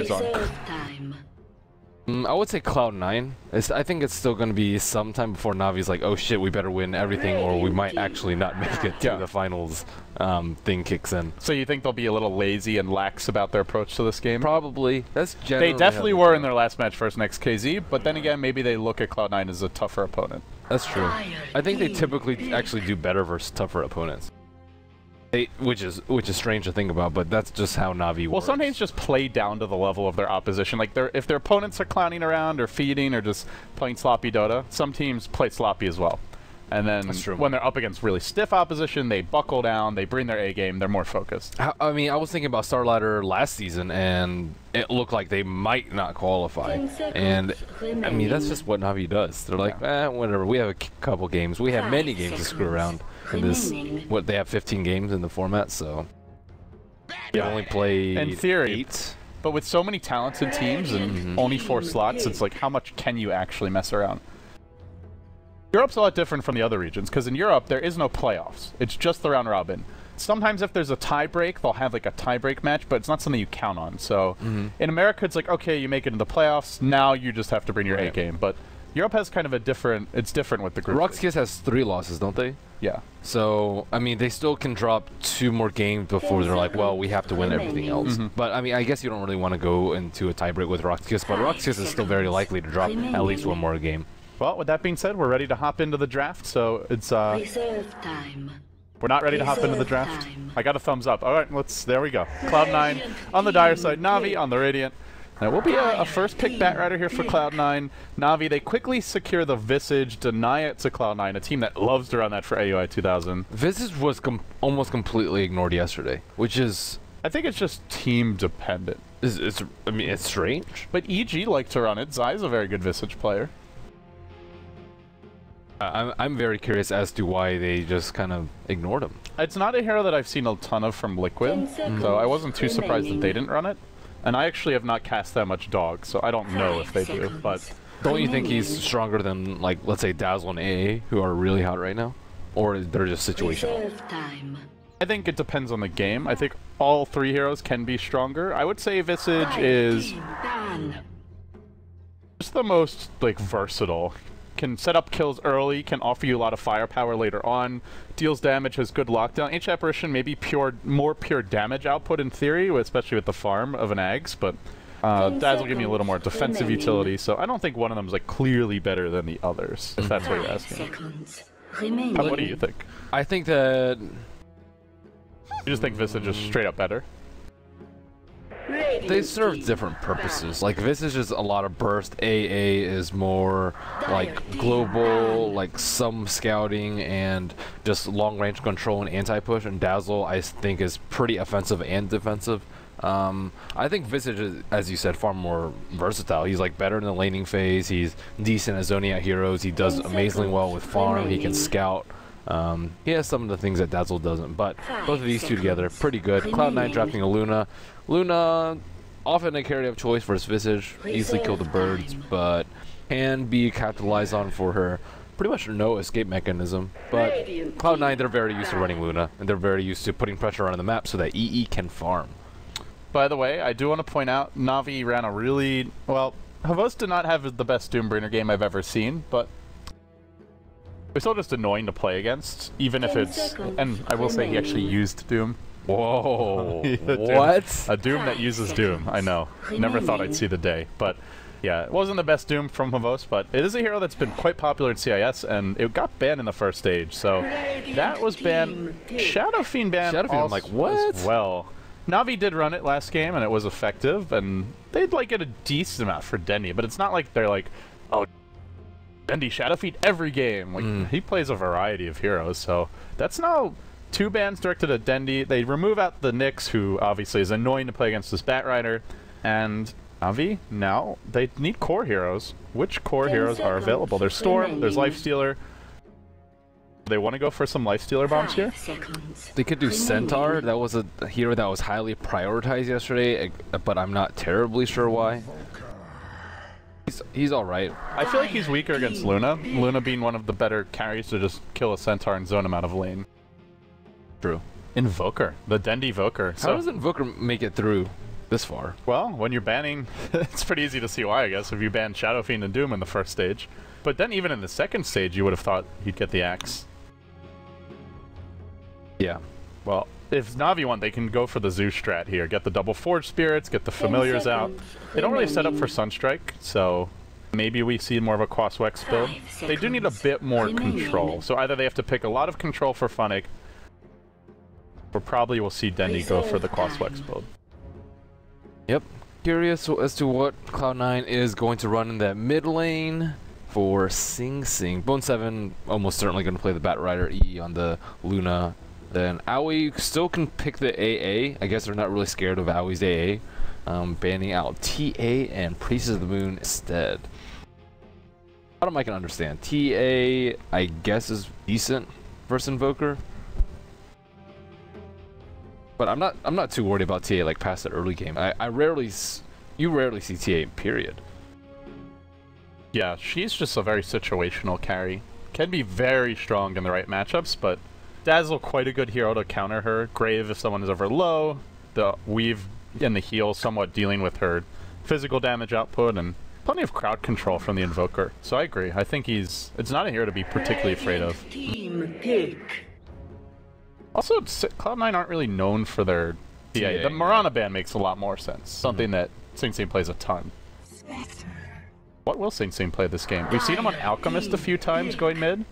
players on? I would say Cloud9. I think it's still going to be sometime before Navi's like, oh shit, we better win everything or we might actually not make it to the finals thing kicks in. So you think they'll be a little lazy and lax about their approach to this game? Probably. That's generally They definitely were in their last match versus next KZ, but then again, maybe they look at Cloud9 as a tougher opponent. That's true. I think they typically actually do better versus tougher opponents. Which is strange to think about, but that's just how Navi works. Well, some teams just play down to the level of their opposition. Like, if their opponents are clowning around or feeding or just playing sloppy Dota, some teams play sloppy as well. And then when they're up against really stiff opposition, they buckle down, they bring their A game, they're more focused. I mean, I was thinking about Starladder last season, and it looked like they might not qualify. And, I mean, that's just what Navi does. They're like, whatever, we have a couple games. We have many games to screw around. In this, they have 15 games in the format, so they only play in theory, 8. But with so many talented teams and only 4 slots, it's like, how much can you actually mess around? Europe's a lot different from the other regions, because in Europe, there is no playoffs. It's just the round robin. Sometimes if there's a tie break, they'll have like a tie break match, but it's not something you count on. So in America, it's like, okay, you make it into the playoffs, now you just have to bring your A game. But Europe has kind of a different, it's different with the group. Roxkiss has 3 losses, don't they? Yeah. So, I mean, they still can drop 2 more games before they're like, well, we have to win everything else. But, I mean, I guess you don't really want to go into a tiebreak with Roxkiss, but Roxkiss is still very likely to drop at least 1 more game. Well, with that being said, we're ready to hop into the draft, so it's, We're not ready to hop into the draft? I got a thumbs up. All right, there we go. Cloud9 on the dire side, Navi on the Radiant. Now, it will be a first pick Batrider here for Cloud9. Navi, they quickly secure the Visage, deny it to Cloud9, a team that loves to run that for AUI 2000. Visage was almost completely ignored yesterday, which is... I think it's just team dependent. I mean, it's strange. But EG liked to run it. Zai's a very good Visage player. I'm very curious as to why they just kind of ignored him. It's not a hero that I've seen a ton of from Liquid, so I wasn't too surprised that they didn't run it. And I actually have not cast that much Dog, so I don't know if they do, but... Don't you think he's stronger than, like, let's say Dazzle and AA, who are really hot right now? Or they're just situational? I think it depends on the game. I think all 3 heroes can be stronger. I would say Visage is just the most, like, versatile. Can set up kills early, can offer you a lot of firepower later on, deals damage, has good lockdown. Ancient Apparition maybe more pure damage output in theory, especially with the farm of an Ags, but Dazzle will give me a little more defensive utility, so I don't think one of them is like clearly better than the others, if that's what you're asking. What do you think? I think that... You just think Visage is straight up better? They serve different purposes. Like, Visage is a lot of burst. AA is more, like, global, like, some scouting and just long-range control and anti-push. And Dazzle, I think, is pretty offensive and defensive. I think Visage is, as you said, far more versatile. He's, like, better in the laning phase. He's decent at zoning out heroes. He does amazingly well with farm. He can scout. He has some of the things that Dazzle doesn't, but both of these two together, pretty good. Cloud9 drafting a Luna. Luna, often a carry of choice versus Visage, easily kill the birds, but can be capitalized on for her pretty much no escape mechanism. But Cloud9, they're very used to running Luna, and they're very used to putting pressure on the map so that EE can farm. By the way, I do want to point out, Navi ran a really, well, Havos did not have the best Doombringer game I've ever seen, but it's still just annoying to play against, even if it's, and I will say he actually used Doom. Whoa, what? A Doom that uses Doom, I know. Never thought I'd see the day, but yeah, it wasn't the best Doom from Havos, but it is a hero that's been quite popular in CIS, and it got banned in the first stage, so that was banned. Shadow Fiend banned I'm like, what? As well. Navi did run it last game, and it was effective, and they'd like get a decent amount for Dendi, but it's not like they're like, oh, Dendi Shadow Fiend every game. Like, he plays a variety of heroes, so that's now 2 bans directed at Dendi. They remove out the Nyx, who obviously is annoying to play against this Batrider, and Navi, now, they need core heroes. Which core heroes are available? There's Storm, there's Lifestealer. They want to go for some Lifestealer bombs here? They could do Centaur. That was a hero that was highly prioritized yesterday, but I'm not terribly sure why. He's alright. I feel like he's weaker against Luna. Luna being one of the better carries to just kill a Centaur and zone him out of lane. True. Invoker. The Dendi Invoker. How does Invoker make it through? this far. Well, when you're banning, it's pretty easy to see why, I guess, if you ban Shadow Fiend and Doom in the first stage. But then even in the second stage, you would have thought he'd get the axe. Yeah. Well, if Navi won, they can go for the Zoo strat here. Get the double Forge Spirits, get the Familiars out. They don't really set up for Sunstrike, so maybe we see more of a Quaswex build. They do need a bit more control, so either they have to pick a lot of control for Funnick, or probably we'll see Dendi go for the Quaswex build. Yep. Curious as to what Cloud9 is going to run in that mid lane for Sing Sing. Bone 7 almost certainly going to play the Bat Rider EE on the Luna. Then Aoi still can pick the AA. I guess they're not really scared of Aoi's AA. Banning out TA and Priest of the Moon instead. Bottom I can understand. TA, I guess, is decent versus Invoker. But I'm not too worried about TA like past the early game. You rarely see TA, period. Yeah, she's just a very situational carry. Can be very strong in the right matchups, but Dazzle quite a good hero to counter her. Grave if someone is over low. The Weave and the heal somewhat dealing with her physical damage output, and plenty of crowd control from the Invoker. So I agree. I think it's not a hero to be particularly afraid of. Team pick. Also, Cloud9 aren't really known for their TA. The Mirana ban makes a lot more sense. Something that Sing Sing plays a ton. What will Sing Sing play this game? We've seen him on Alchemist a few times going mid.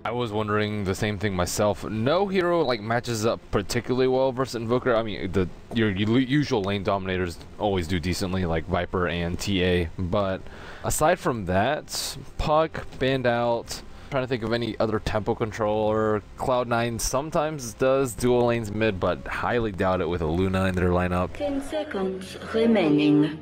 I was wondering the same thing myself. No hero like matches up particularly well versus Invoker. I mean, your usual lane dominators always do decently, like Viper and TA. But aside from that, Puck banned out. Trying to think of any other tempo controller. Cloud9 sometimes does dual lanes mid, but highly doubt it with a Luna in their lineup. 10 seconds remaining.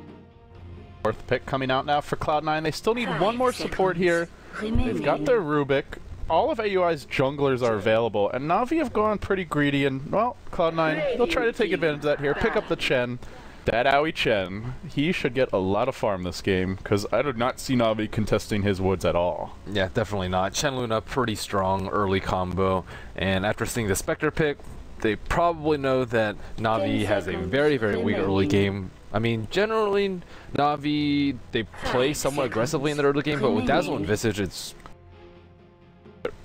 Fourth pick coming out now for Cloud9. They still need one more support here. They've got their Rubik. All of AUI's junglers are available, and Navi have gone pretty greedy, and, well, Cloud9, they'll try to take advantage of that here. Pick up the Chen. That Aoi Chen, he should get a lot of farm this game, because I do not see Navi contesting his woods at all. Yeah, definitely not. Chen Luna, pretty strong early combo, and after seeing the Spectre pick, they probably know that Navi has a very, very weak early game. I mean, generally, Navi, they play somewhat aggressively in the early game, but with Dazzle and Visage, it's...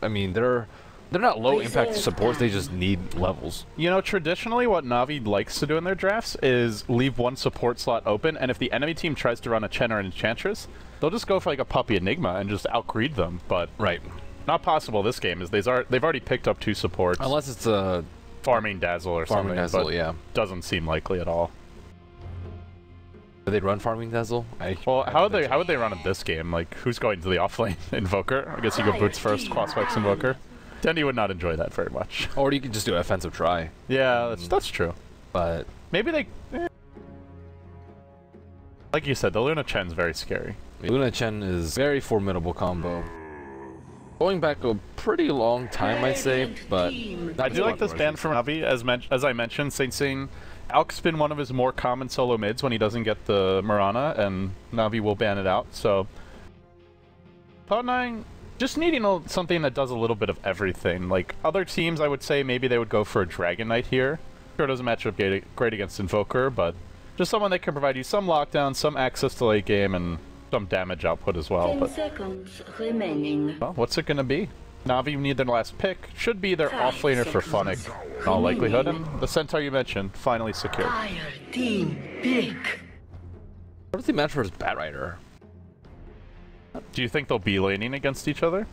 I mean, they're not low impact supports, they just need levels. You know, traditionally what Navi likes to do in their drafts is leave one support slot open, and if the enemy team tries to run a Chen or an Enchantress, they'll just go for like a Puppy Enigma and just outgreed them, but right. Not possible this game, is they've already picked up 2 supports. Unless it's a... Farming Dazzle or Farming something, Dazzle, but yeah. Doesn't seem likely at all. Do they run Farming Dazzle? Well, how would they run in this game? Like, who's going to the offlane? Invoker? I guess you go boots first, Quaswex Invoker. Dendi would not enjoy that very much. Or you could just do an offensive try. Yeah, that's true. But maybe they... Like you said, the Luna Chen's very scary. Luna Chen is very formidable combo. Going back a pretty long time, I'd say, but... I do like this ban from Navi, as I mentioned, Sing Sing. Alk's been one of his more common solo mids when he doesn't get the Mirana, and Navi will ban it out, so... Cloud9, just needing something that does a little bit of everything. Like, other teams, I would say maybe they would go for a Dragon Knight here. Sure, it doesn't match up great against Invoker, but just someone that can provide you some lockdown, some access to late game, and some damage output as well. 10 but, seconds remaining. well, what's it going to be? Navi need their last pick. Should be their offlaner for Funnick, in all likelihood. And the Centaur you mentioned, finally secured. Fire team pick. What if they match versus Bat Rider? Do you think they'll be laning against each other?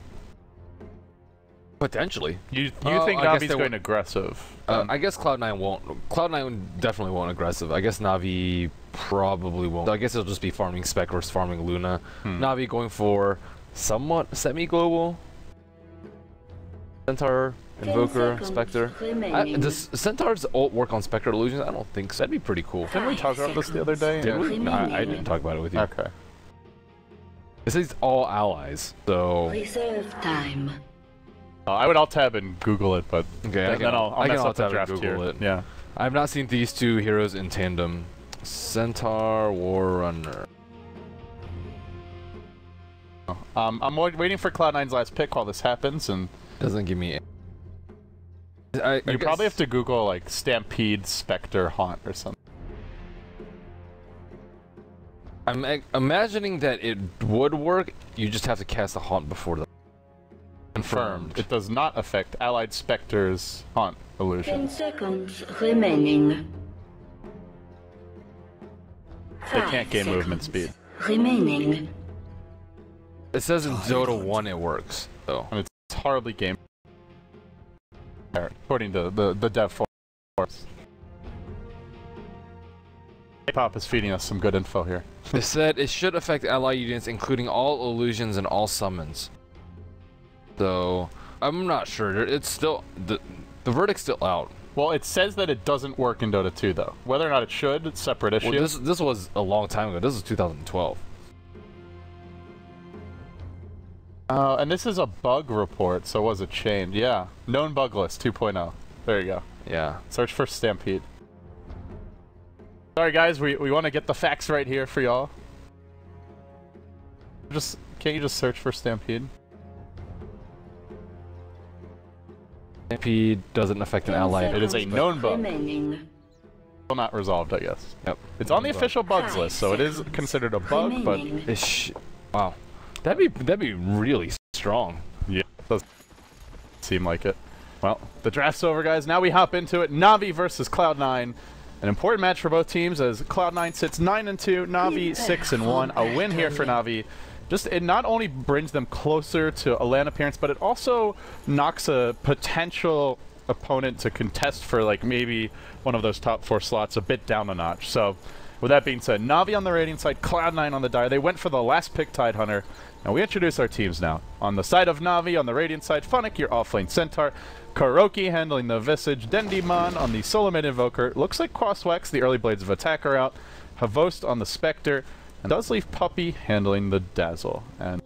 Potentially. You think I guess Navi's going aggressive? I guess Cloud9 won't. Cloud9 definitely won't aggressive. I guess Navi probably won't. I guess it'll just be farming Spec versus farming Luna. Navi going for somewhat semi-global. Centaur, Invoker, Spectre. Does Centaur's ult work on Spectre Illusions? I don't think so. That'd be pretty cool. Didn't we talk about this the other day? Did we? No, I didn't talk about it with you. Okay. This is all allies, so... Reserve time. I would alt-tab and Google it, but okay, then I'll mess up the draft Google here. it. Yeah. I've not seen these two heroes in tandem. Centaur, War Runner. I'm waiting for Cloud9's last pick while this happens, and... Doesn't give me... You probably have to Google like Stampede Spectre Haunt or something. I'm imagining that it would work. You just have to cast a Haunt before the confirmed. It does not affect allied specters Haunt 10 illusion. seconds remaining. They can't gain movement speed. Remaining. It says in Dota 1 it works, though. And it's horribly game according to the dev force. K-pop is feeding us some good info here. It said it should affect ally units, including all illusions and all summons. So I'm not sure. It's still the verdict's still out. Well, it says that it doesn't work in Dota 2 though. Whether or not it should, it's a separate issue. Well, this was a long time ago. This is 2012. And this is a bug report, so was it changed? Yeah. Known bug list 2.0. There you go. Yeah. Search for Stampede. Sorry guys, we want to get the facts right here for y'all. Can't you just search for Stampede? Stampede doesn't affect an ally. It is a known bug. Remaining. Still not resolved, I guess. Yep. It's on the official bugs list, so it is considered a bug, but Wow. That'd be really strong. yeah, it does seem like it. Well, the draft's over, guys. Now we hop into it. Navi versus Cloud9. An important match for both teams as Cloud9 sits 9-2, Navi 6-1. A win here for Navi. It not only brings them closer to a LAN appearance, but it also knocks a potential opponent to contest for like maybe one of those top 4 slots a bit down a notch. So with that being said, Navi on the rating side, Cloud9 on the die. They went for the last pick Tidehunter. Now we introduce our teams now. On the side of Navi, on the Radiant side, Funnick, your offlane Centaur. Kuroki handling the Visage. Dendimon on the solo mid Invoker. Looks like Crosswax, the early Blades of Attack are out. Havost on the Spectre. And does leave Puppy handling the Dazzle. And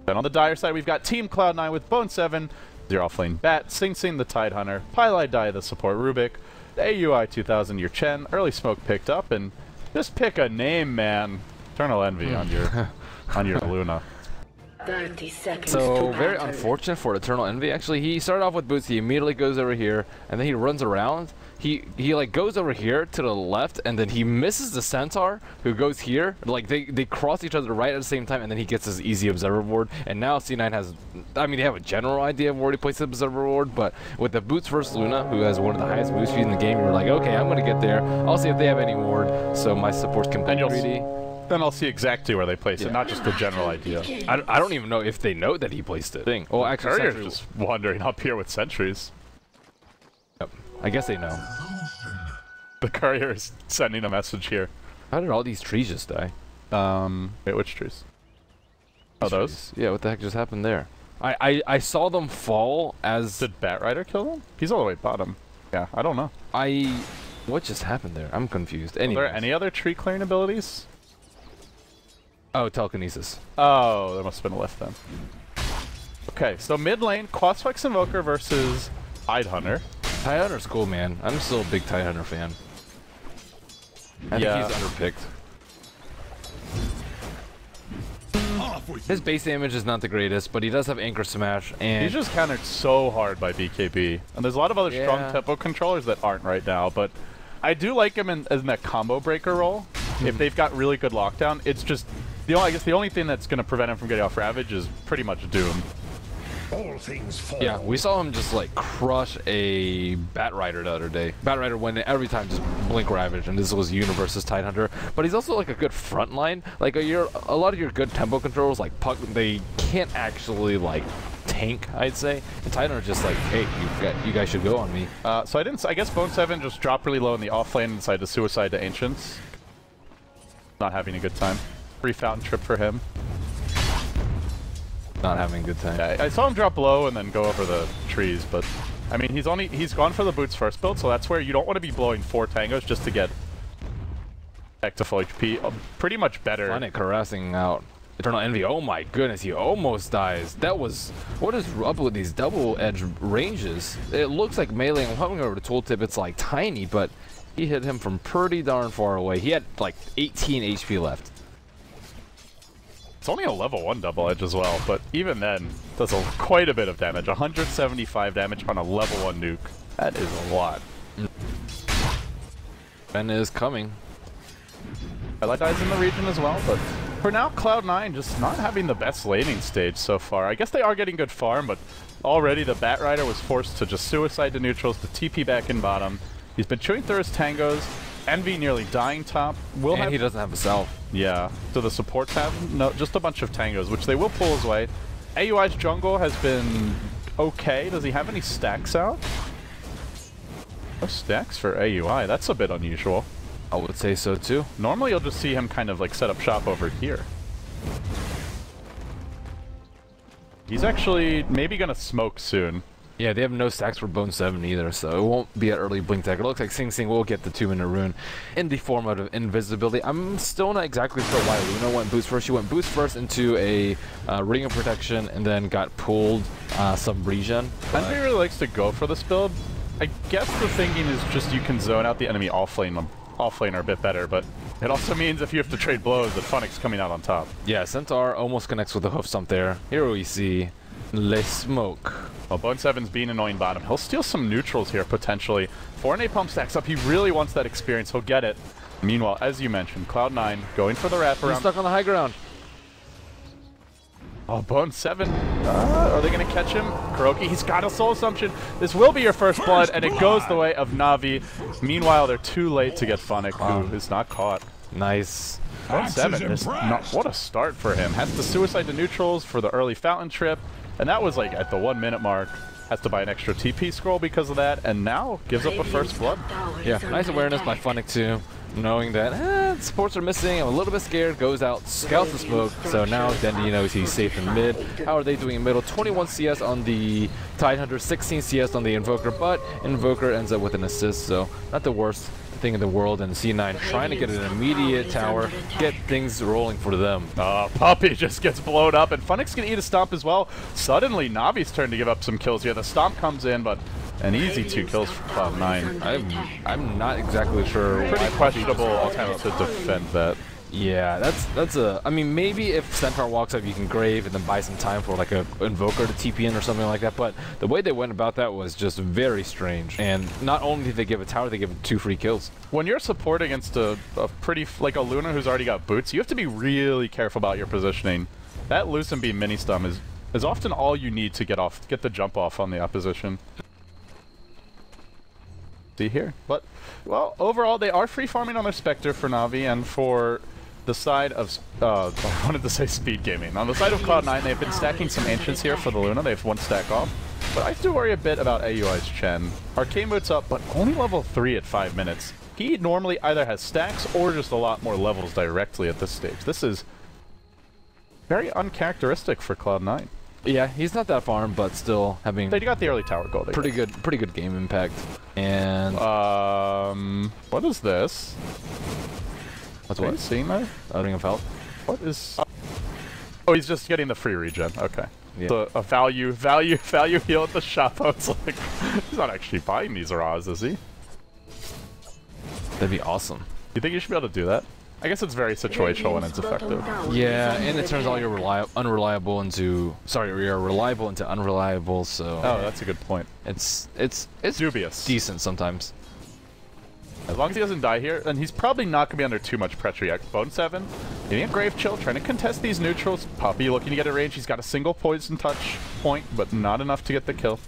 then on the Dire side, we've got Team Cloud9 with Bone7, your offlane Bat, Sing Sing the Tidehunter, Pylai Dai the support Rubik, AUI 2000 your Chen, early smoke picked up, and just pick a name, man. Eternal Envy on your Luna. 30 seconds So to very battle. unfortunate for Eternal Envy. Actually, he started off with boots. He immediately goes over here, and then he runs around. He like goes over here to the left, and then he misses the Centaur, who goes here. Like they cross each other right at the same time, and then he gets his easy observer ward. And now C9 has, I mean, they have a general idea of where to place the observer ward, but with the boots versus Luna, who has one of the highest boost speeds in the game, you're like, okay, I'm gonna get there. I'll see if they have any ward. So my support's completely greedy. Then I'll see exactly where they place it, not just a general idea. I don't even know if they know that he placed it. Well, actually, Courier's just wandering up here with sentries. Yep. I guess they know. The Courier is sending a message here. How did all these trees just die? Wait, which trees? Oh, those? Trees. Yeah, what the heck just happened there? I saw them fall as... Did Batrider kill them? He's all the way bottom. Yeah, I don't know. What just happened there? I'm confused. Are there any other tree clearing abilities? Oh, telekinesis. Oh, there must have been a lift then. Okay, so mid lane, Crosswax Invoker versus Tidehunter. Tidehunter's cool, man. I'm still a big Tidehunter fan. I think he's underpicked. His base damage is not the greatest, but he does have Anchor Smash, and... He's just countered so hard by BKB. And there's a lot of other strong tempo controllers that aren't right now, but I do like him in that combo breaker role. If they've got really good lockdown, it's just... I guess the only thing that's going to prevent him from getting off Ravage is pretty much Doom. All things fall. Yeah, we saw him just like crush a Batrider the other day. Batrider went in every time, just blink Ravage, and this was Uni versus Tidehunter. But he's also like a good front line. Like a lot of your good tempo controls, like Puck, they can't actually like tank, I'd say. And Tidehunter's just like, hey, you guys should go on me. So I guess Bone7 just dropped really low in the off lane and decided to suicide to Ancients. Not having a good time. Free fountain trip for him. Not having a good time. Yeah, I saw him drop low and then go over the trees, but I mean he's gone for the boots first build, so that's where you don't want to be blowing 4 tangos just to get back to full HP. Pretty much better. Funnick harassing out Eternal Envy. Oh my goodness, he almost dies. That was... What is up with these double edge ranges? It looks like melee. I'm hovering over the tooltip, it's like tiny, but he hit him from pretty darn far away. He had like 18 HP left. It's only a level 1 double edge as well, but even then, does quite a bit of damage. 175 damage on a level 1 nuke. That is a lot. Ben is coming. Highlight's in the region as well, but for now, Cloud9 just not having the best laning stage so far. I guess they are getting good farm, but already the Bat Rider was forced to just suicide to neutrals to TP back in bottom. He's been chewing through his tangos. Envy nearly dying top. And he doesn't have a self. Yeah. Do the supports have? No, just a bunch of tangos, which they will pull his way. AUI's jungle has been okay. Does he have any stacks out? No stacks for AUI. That's a bit unusual. I would say so too. Normally you'll just see him kind of like set up shop over here. He's actually maybe gonna smoke soon. Yeah, they have no stacks for Bone 7 either, so it won't be an early blink tag. It looks like Sing Sing will get the 2-minute rune in the format of invisibility. I'm still not exactly sure why Luna went boost first. She went boost first into a ring of protection and then got pulled some regen. Envy really likes to go for this build. I guess the thinking is just you can zone out the enemy offlaner a bit better, but it also means if you have to trade blows, that Funnick's coming out on top. Yeah, Centaur almost connects with the hoof stump there. Here we see Le Smoke. Well, Bone 7's being annoying bottom. He'll steal some neutrals here, potentially. 4-8 pump stacks up. He really wants that experience. He'll get it. Meanwhile, as you mentioned, Cloud9 going for the wraparound. He's stuck on the high ground. Oh, Bone 7. Are they going to catch him? Kuroki, he's got a soul assumption. This will be your first blood, and it goes the way of Navi. Meanwhile, they're too late to get Funnick, who is not caught. Nice. Bone 7 is not, what a start for him. Has to suicide to neutrals for the early fountain trip, and that was like at the 1 minute mark. Has to buy an extra TP scroll because of that, and now gives up a first blood. Yeah, nice awareness by Funnick too. Knowing that supports are missing, I'm a little bit scared, goes out, scouts the smoke, so now Dendi knows he's safe in mid. How are they doing in middle? 21 CS on the Tidehunter, 16 CS on the Invoker, but Invoker ends up with an assist, so not the worst thing in the world, and C9 trying to get an immediate tower, get things rolling for them. Puppy just gets blown up, and Funnick's gonna eat a stomp as well. Suddenly, Navi's turn to give up some kills here. The stomp comes in, but an easy 2 kills for Cloud9. I'm not exactly sure. Pretty questionable attempt to defend that. Yeah, that's a. I mean, maybe if Centaur walks up, you can grave and then buy some time for like a Invoker to TP in or something like that. But the way they went about that was just very strange. And not only did they give a tower, they give 2 free kills. When you're support against a pretty like a Luna who's already got boots, you have to be really careful about your positioning. That Lucent Beam mini stun is often all you need to get the jump off on the opposition. See here, but well, overall they are free farming on their Spectre for Navi, and for the side of I wanted to say Speed Gaming. On the side of Cloud9, they've been stacking some Ancients here for the Luna. They have 1 stack off, but I do worry a bit about AUI's Chen. Arcane Boots up, but only level 3 at 5 minutes. He normally either has stacks or just a lot more levels directly at this stage. This is very uncharacteristic for Cloud9. Yeah, he's not that farm, but still having. They got the early tower goal. Pretty good game impact. And what is this? What's Are what? you seeing that? Ring of Health. What is? Oh, he's just getting the free regen. Okay. Yeah. A value heal at the shop. I was like, he's not actually buying these raws, is he? That'd be awesome. You think you should be able to do that? I guess it's very situational when it's effective. Yeah, and it turns all your unreliable into you're reliable into unreliable. So oh, that's a good point. It's dubious, decent sometimes. As long as he doesn't die here, and he's probably not gonna be under too much pressure yet. Bone 7, getting a Grave Chill, trying to contest these neutrals. Puppy looking to get a range. He's got a single poison touch point, but not enough to get the kill.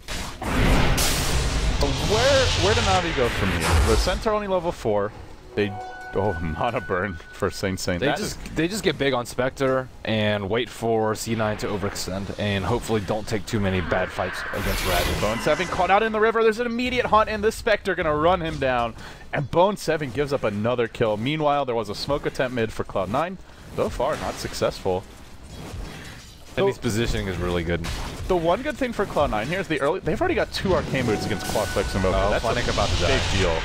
But where did Navi go from here? The Centaur only level 4. Oh, mana burn for Saint. They just get big on Spectre and wait for C9 to overextend and hopefully don't take too many bad fights against Ravage. Bone 7 caught out in the river. There's an immediate hunt, and this Spectre gonna run him down. And Bone 7 gives up another kill. Meanwhile, there was a smoke attempt mid for Cloud9. So far, not successful. And his positioning is really good. The one good thing for Cloud9 here is they've already got 2 Arcane Boots against Quadflex Invoker. That's Funnick about to big deal.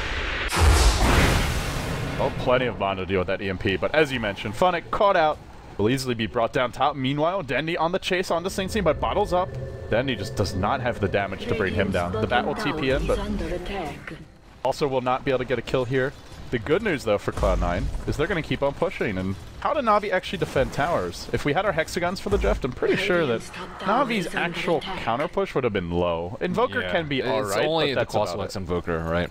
Oh, plenty of mana to deal with that EMP, but as you mentioned, Funnick caught out, will easily be brought down top. Meanwhile, Dendi on the chase onto Sing Sing, but bottles up. Dendi just does not have the damage to bring him down. The bat will TP in, but also will not be able to get a kill here. The good news, though, for Cloud9 is they're going to keep on pushing, and how how do Navi actually defend towers? If we had our hexagons for the drift, I'm pretty sure that Navi's actual counter push would have been low. Invoker can be alright, It's only but the that's about Quasflex it. Invoker, right?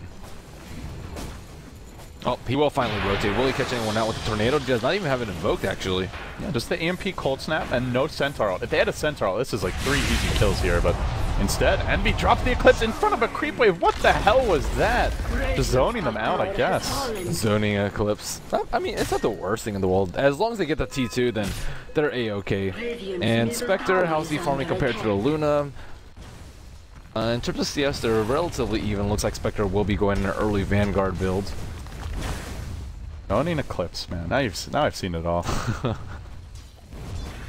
Oh, he will finally rotate. Will he catch anyone out with the tornado? He does not even have it invoked, actually. Yeah, just the EMP cold snap and no Centaur ult. If they had a Centaur ult, this is like 3 easy kills here, but instead, Envy dropped the Eclipse in front of a creep wave. What the hell was that? Just zoning them out, I guess. Zoning Eclipse. I mean, it's not the worst thing in the world. As long as they get the T2, then they're A-okay. And Spectre, how's he farming compared to the Luna? In terms of CS, they're relatively even. Looks like Spectre will be going in an early Vanguard build. Zoning Eclipse, man. Now I've seen it all.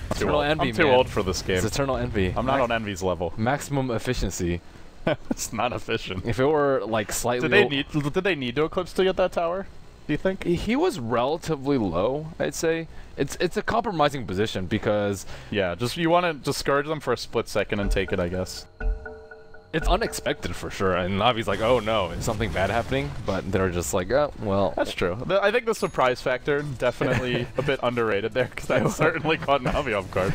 Eternal Envy, I'm too man. old for this game. It's Eternal Envy. I'm not on Envy's level. Maximum efficiency. It's not efficient. If it were like slightly... Did they need to Eclipse to get that tower? Do you think? He was relatively low, I'd say. It's a compromising position because... Yeah, just you want to discourage them for a split second and take it, I guess. It's unexpected for sure, and Navi's like, oh no, is something bad happening? But they're just like, oh, well... That's true. I think the surprise factor, definitely a bit underrated there, because that certainly caught Navi off guard.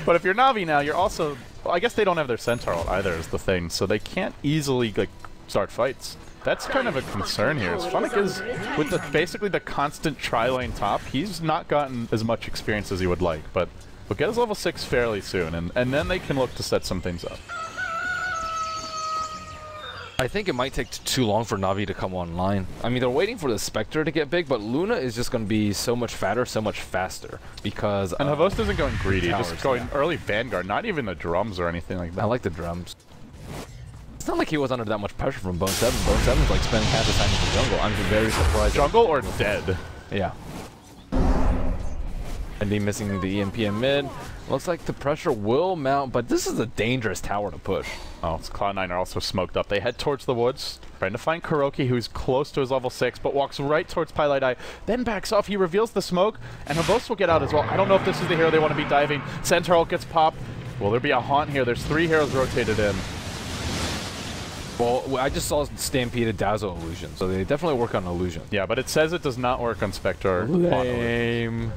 But if you're Navi now, you're also... Well, I guess they don't have their Centaur ult either, is the thing, so they can't easily like start fights. That's kind of a concern here. Funnick is, with basically the constant tri-lane top, he's not gotten as much experience as he would like, but he'll get his level 6 fairly soon, and then they can look to set some things up. I think it might take too long for Navi to come online. I mean, they're waiting for the Spectre to get big, but Luna is just going to be so much fatter, so much faster, because... And Havos isn't going greedy, towers, just going early Vanguard, not even the drums or anything like that. I like the drums. It's not like he was under that much pressure from Bone 7. Bone 7's like spending half the time in the jungle. I'm very surprised. Jungle or dead? Yeah. And he missing the EMP in mid. Looks like the pressure will mount, but this is a dangerous tower to push. Oh, it's Cloud9 are also smoked up. They head towards the woods, trying to find Kuroki, who's close to his level 6, but walks right towards Pilot Eye, then backs off. He reveals the smoke, and Havos will get out as well. I don't know if this is the hero they want to be diving. Centaur ult gets popped. Will there be a haunt here? There's 3 heroes rotated in. Well, I just saw Stampede Dazzle illusion, so they definitely work on illusion. Yeah, but it says it does not work on Spectre. Lame.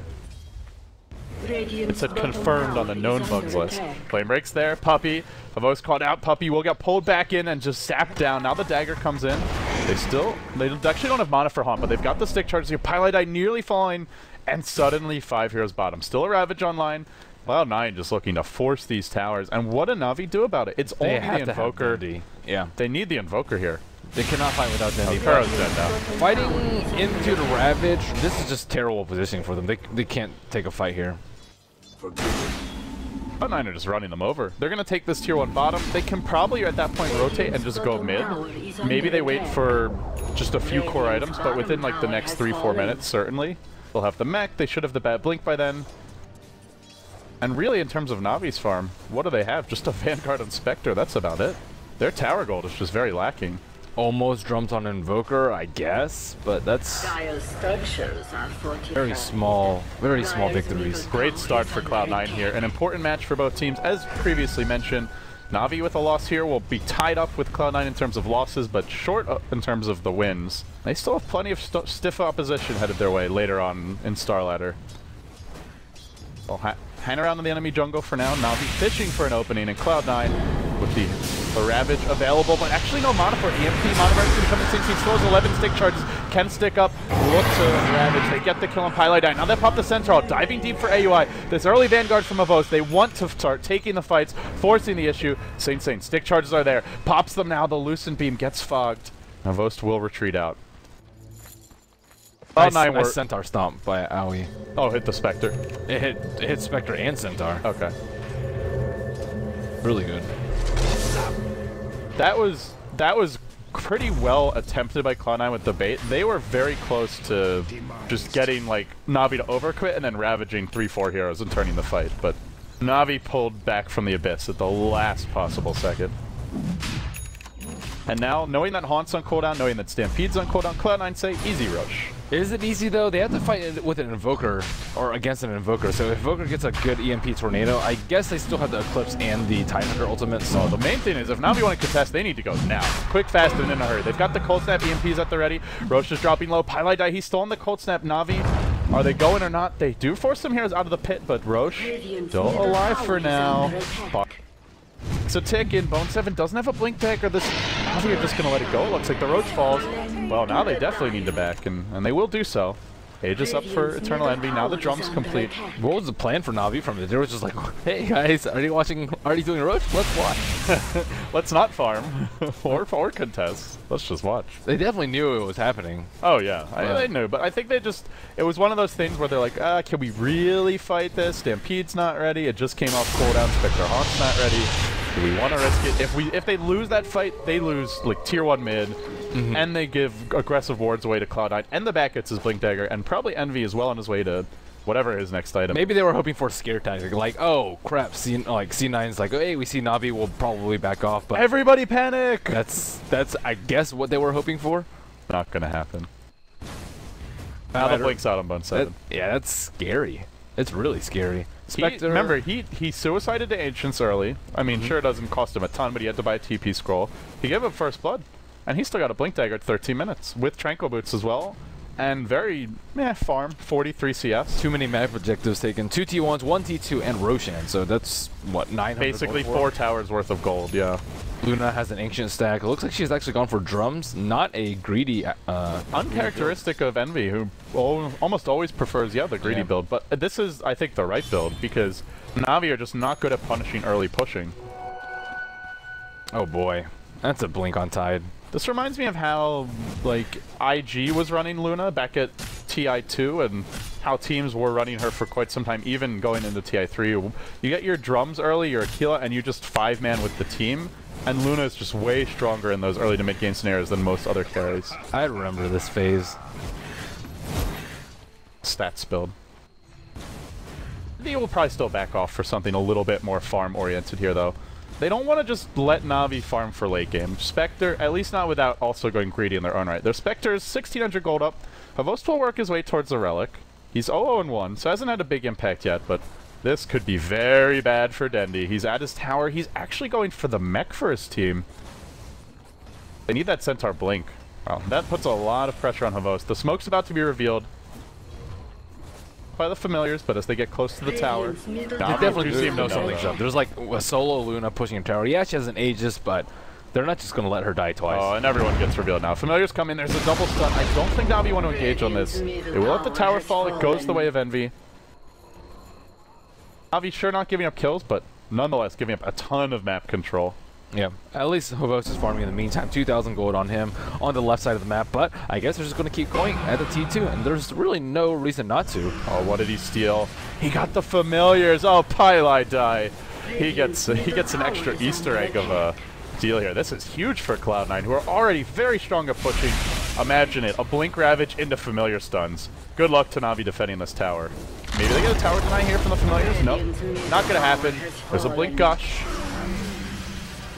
It said confirmed on the known bugs list. Flame breaks there. Puppy. Havos called out. Puppy will get pulled back in and just zapped down. Now the dagger comes in. They actually don't have mana for Haunt, but they've got the stick charges here. Pilot Eye nearly falling, and suddenly 5 heroes bottom. Still a Ravage online. Cloud9 just looking to force these towers. And what do Navi do about it? It's only the Invoker. Yeah. They need the Invoker here. They cannot fight without Dendi. Kuro's dead now. Fighting into the Ravage, this is just terrible positioning for them. They can't take a fight here. Cloud9 are just running them over. They're going to take this tier 1 bottom. They can probably at that point rotate and just go mid. Maybe they wait for just a few core items, but within like the next 3-4 minutes, certainly. They'll have the mech. They should have the bad blink by then. And really, in terms of Navi's farm, what do they have? Just a Vanguard and Spectre. That's about it. Their tower gold is just very lacking. Almost drummed on Invoker, I guess, but that's very small victories. Great start for Cloud9 here. An important match for both teams. As previously mentioned, Navi with a loss here will be tied up with Cloud9 in terms of losses, but short in terms of the wins. They still have plenty of stiff opposition headed their way later on in Star Ladder. Well, hang around in the enemy jungle for now. Navi fishing for an opening, and Cloud9 with the Ravage available, but actually no mana for EMP. Mana Burst can come in since he slows 11 stick charges. Can stick up, look to Ravage. They get the kill on Pilot Eye. Now they pop the Centaur, diving deep for AUI. This early Vanguard from Havos. They want to start taking the fights, forcing the issue. Saint stick charges are there. Pops them now. The Lucent Beam gets fogged. Havos will retreat out. Nice Centaur stomp by Aoi. Oh, hit the Spectre. It hit Spectre and Centaur. Okay. Really good. That was pretty well attempted by Cloud9 with the bait. They were very close to just getting like Navi to overquit and then ravaging 3-4 heroes and turning the fight, but Navi pulled back from the abyss at the last possible second. And now, knowing that Haunt's on cooldown, knowing that Stampede's on cooldown, Cloud9 say, easy rush. Is it easy though? They have to fight with an Invoker, or against an Invoker, so if Invoker gets a good EMP Tornado, I guess they still have the Eclipse and the Tidehunter ultimate, so... The main thing is, if Navi want to contest, they need to go now. Quick, fast, and in a hurry. They've got the Cold Snap EMPs at the ready. Roche is dropping low. Pilot Eye, he's still on the Cold Snap. Navi Are they going or not? They do force some heroes out of the pit, but Roche still alive for now. It's a tick in. Bone 7 doesn't have a blink dagger. This Navi are just going to let it go. It looks like the Roach falls. Well, now they definitely need to back, and they will do so. Age is up for Eternal Envy. Now the drum's complete. What was the plan for Navi from it? They were just like, hey guys, are you doing a Roach? Let's watch. Let's not farm or contest. Let's just watch. They definitely knew it was happening. Oh yeah, they knew, but I think it was one of those things where they're like, can we really fight this? Stampede's not ready. It just came off cooldown. Spectre Haunt's not ready. Do we want to risk it? If they lose that fight, they lose like tier 1 mid. And they give aggressive wards away to Cloud9, and the back gets his Blink Dagger, and probably Envy is well on his way to whatever his next item. Maybe they were hoping for a scare tactic, like, oh crap, C9's like, hey, we see Navi, we'll probably back off, but everybody panic! That's I guess what they were hoping for. Not gonna happen. Now the Blink's out on Bone 7. Yeah, that's scary. It's really scary. Remember, he suicided to Ancients early. I mean, sure, it doesn't cost him a ton, but he had to buy a TP scroll. He gave up First Blood. And he's still got a Blink Dagger at 13 minutes, with Tranquil Boots as well. And very, farm, 43 CS. Too many map objectives taken. 2 T1s, 1 T2, and Roshan. So that's, what, 900 basically 4 towers worth of gold, yeah. Luna has an Ancient stack. It looks like she's actually gone for drums, not a greedy... uncharacteristic of Envy, who almost always prefers, the greedy build. But this is, I think, the right build, because Navi are just not good at punishing early pushing. Oh boy. That's a blink on Tide. This reminds me of how, like, IG was running Luna back at TI2 and how teams were running her for quite some time, even going into TI3. You get your drums early, your Aquila, and you just 5-man with the team, and Luna is just way stronger in those early to mid-game scenarios than most other carries. I remember this phase. Stats build. They will probably still back off for something a little bit more farm-oriented here, though. They don't want to just let Navi farm for late game. Spectre, at least not without also going greedy in their own right. Their Spectre is 1600 gold up. Havost will work his way towards the Relic. He's 0-1, so hasn't had a big impact yet, but this could be very bad for Dendi. He's at his tower. He's actually going for the mech for his team. They need that Centaur blink. Well, that puts a lot of pressure on Havost. The smoke's about to be revealed by the familiars, but as they get close to the tower, they definitely do know something's up. There's like a solo Luna pushing a tower. Yeah, she has an Aegis, but they're not just going to let her die twice. Oh, and everyone gets revealed now. Familiars come in. There's a double stun. I don't think Navi want to engage on this. They will let the tower fall. It goes the way of Envy. Navi sure not giving up kills, but nonetheless giving up a ton of map control. Yeah, at least Havost is farming in the meantime. 2,000 gold on him on the left side of the map, but I guess they're just going to keep going at the T2, and there's really no reason not to. Oh, what did he steal? He got the familiars. Oh, Pylai die. He gets an extra Easter egg of a deal here. This is huge for Cloud9, who are already very strong at pushing. Imagine it, a Blink Ravage into familiar stuns. Good luck to Navi defending this tower. Maybe they get a tower deny here from the familiars? Nope, not going to happen. There's a Blink Gush.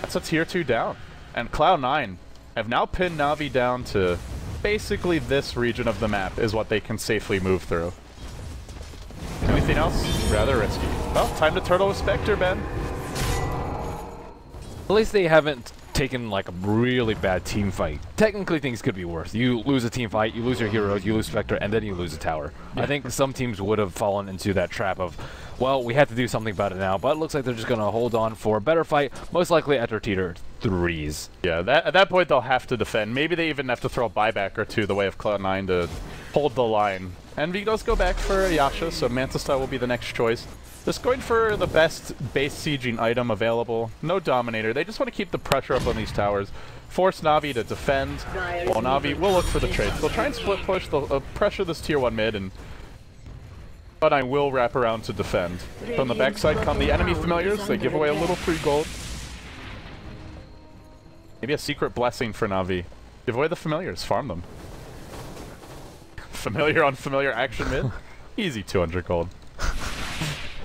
That's a tier 2 down. And Cloud9 have now pinned Navi down to basically this region of the map is what they can safely move through. Anything else? Rather risky. Well, time to turtle with Spectre, Ben. At least they haven't taken like a really bad team fight. Technically things could be worse. You lose a team fight, you lose your heroes, you lose Spectre, and then you lose a tower. Yeah. I think some teams would have fallen into that trap of, well, we have to do something about it now, but it looks like they're just going to hold on for a better fight, most likely after tier 3s. Yeah, at that point they'll have to defend. Maybe they even have to throw a buyback or two the way of Cloud9 to hold the line. Envy does go back for Yasha, so Mantis style will be the next choice. Just going for the best base sieging item available. No Dominator. They just want to keep the pressure up on these towers. Force Navi to defend. While Navi will look for the trades. They'll try and split push. They'll pressure this tier 1 mid, but I will wrap around to defend. From the backside come the enemy familiars. They give away a little free gold. Maybe a secret blessing for Navi. Give away the familiars. Farm them. Familiar on familiar action mid. Easy 200 gold.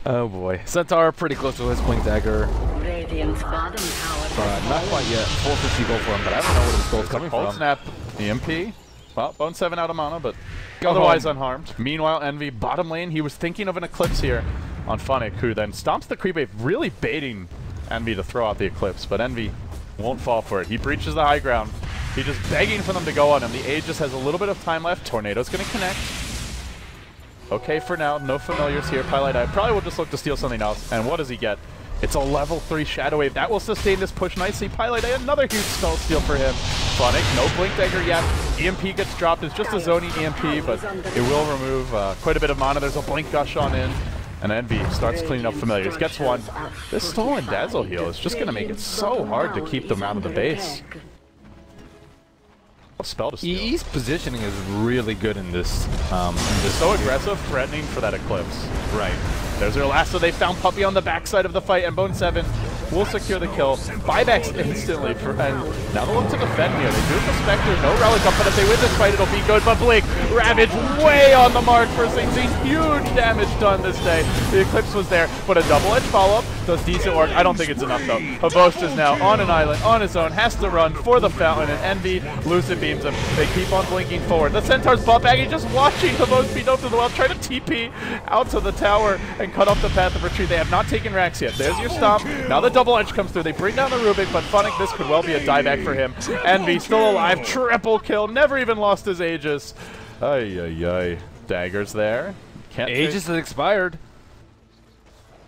Oh boy. Centaur pretty close to his Blink Dagger. Radiant's bottom tower. Not quite yet. 450 gold for him, but I don't know where this gold's coming Cold from. Snap, EMP. Well, Bone 7 out of mana, but otherwise unharmed. Meanwhile, Envy, bottom lane, he was thinking of an Eclipse here on Phonic, who then stomps the creep wave, really baiting Envy to throw out the Eclipse, but Envy won't fall for it. He breaches the high ground. He's just begging for them to go on him. The Aegis has a little bit of time left. Tornado's going to connect. Okay for now, no familiars here. Pilot I probably will just look to steal something else. And what does he get? It's a level 3 Shadow Wave. That will sustain this push nicely. Pilot A, another huge spell steal for him. Funnick, no Blink Dagger yet. EMP gets dropped. It's just a zoning EMP, but it will remove quite a bit of mana. There's a Blink Gush on in. And Envy starts cleaning up familiars. Gets one. This stolen Dazzle heal is just going to make it so hard to keep them out of the base. Spell to steal. EE's positioning is really good in this. So aggressive, threatening for that Eclipse. Right. There's their last, so they found Puppy on the backside of the fight, and Bone 7 will secure the kill. Buybacks instantly, and now they'll look to defend here. They do have the Spectre, no Relic up, but if they win this fight, it'll be good. But Blink, Ravage way on the mark for Sing. Huge damage done this day. The Eclipse was there, but a double-edged follow-up does decent work. I don't think it's enough, though. Havost is now on an island, on his own, has to run for the fountain, and Envy Lucid beams him. They keep on blinking forward. The Centaur's butt bagging, just watching Havost beat up to the well, trying to TP out to the tower and cut off the path of retreat. They have not taken racks yet. There's your stomp. Now the double edge comes through. They bring down the Rubik, but Funnick, this could well be a dieback for him. Envy still alive. Triple kill. Never even lost his Aegis. Ay, ay, ay. Daggers there. Can't Aegis has expired.